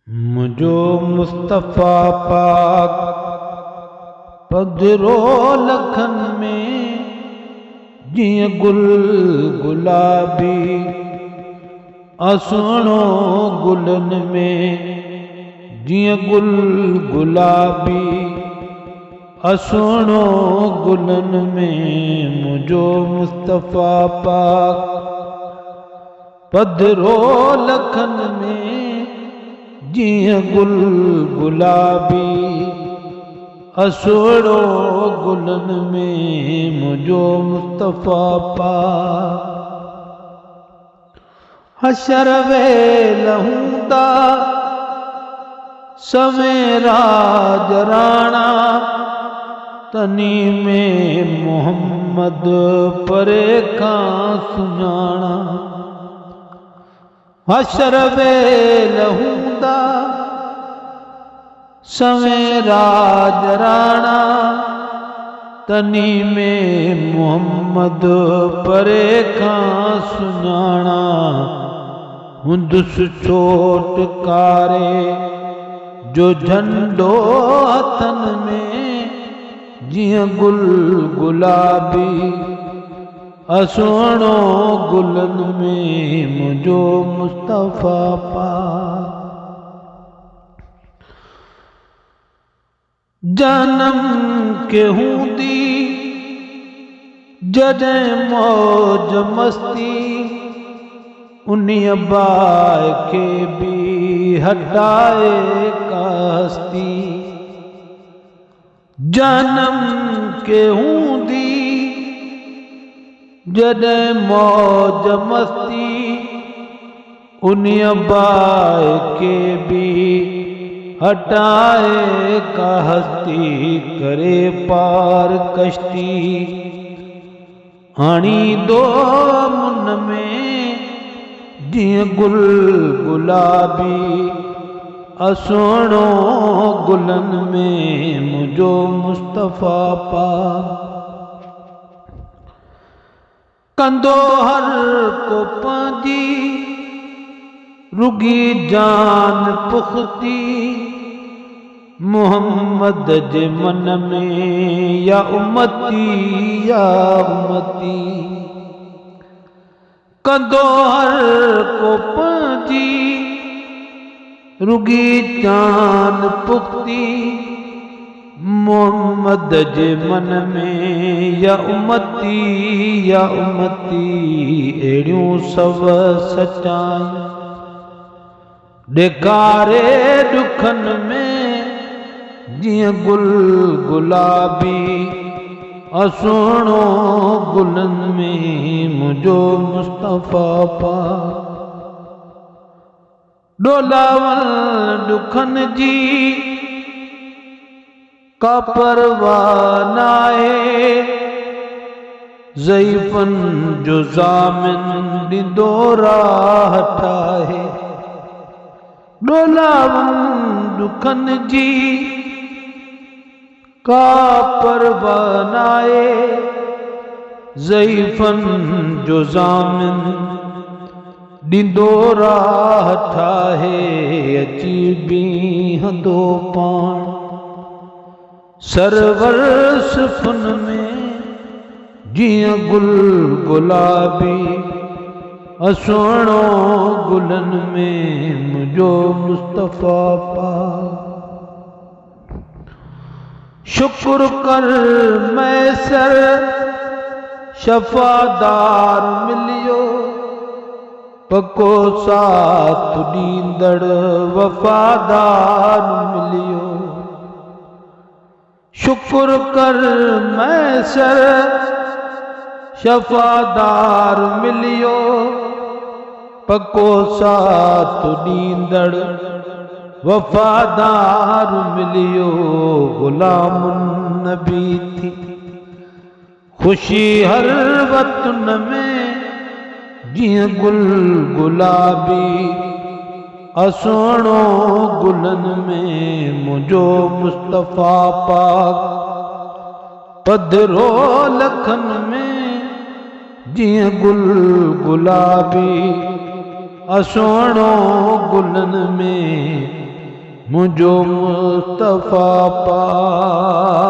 मुझो मुस्तफ़ा पाक पधरो लखन में जिय गुल गुलाबी असुणो गुलन में जिय गुल गुलाबी असुणो गुलन में मुझो मुस्तफ़ा पाक पधरो लखन में जिय गुल गुलाबी असुड़ो गुलन में मुझो मुस्तफ़ा पाक हशर वेल हूंदा सवेरा जराना तनी में मोहम्मद परे खां सुञाणा हशर वेल हूंदा सवेरा जराना तनी में मोहम्मद परे खां सुञाणा हुंदुसि चोटकारे जो झंडो हथन में जिय गुल गुलाबी असुणो गुलन में मुझो मुस्तफ़ा पाक जनम के हूंदी जॾहिं मौज मस्ती उन्हीअ बाहि खे बि हटाए कास्ती जनम के हूंदी जॾहिं मौज मस्ती उन्हीअ बाहि खे बि हटाए का हस्ती करे पार कश्ती हाणी दो मुन में जिय गुल गुलाबी असुणो गुलन में मुझो मुस्तफ़ा पाक कंदो हर को पंहिंजी रुगी जान पुख्ती मोहम्मद जे मन में या उम्मती या उम्मती कंदो हर को पंहिंजी रुगी जान पुख्ती मोहम्मद जे मन में या उम्मती अहिड़ियूं सव सचाई ॾेखारे दुखन में जिय गुल गुलाबी असुणो गुलन में मुझो मुस्तफ़ा पाक डोलावल दुखन जी का परवाह नाहे ज़ईफ़न जो ज़ामिन ॾींदो राह ठाहे डोलावल दुखन जी का परवाह नाहे ज़ईफ़न जो ज़ामिन ॾींदो राह ठाहे अची बीहंदो पाण सरवर सिफ़ुन में जिय गुल गुलाबी असुणो गुलन में मुझो मुस्तफ़ा पाक शुक्र कर मैसर शफ़ादार मिलियो पको साथ ॾींदड़ वफ़ादार मिलियो शुक्र कर मैसर शफ़ादार मिलियो पको साथ ॾींदड़ वफ़ादार मिलियो ग़ुलामुन नबी थी ख़ुशी हर वतन में जिय गुल गुलाबी असुणो गुलन में मुझो मुस्तफ़ा पाक पधरो लखन में जिय गुल गुलाबी असुणो गुलन में मुझो मुस्तफ़ा पाक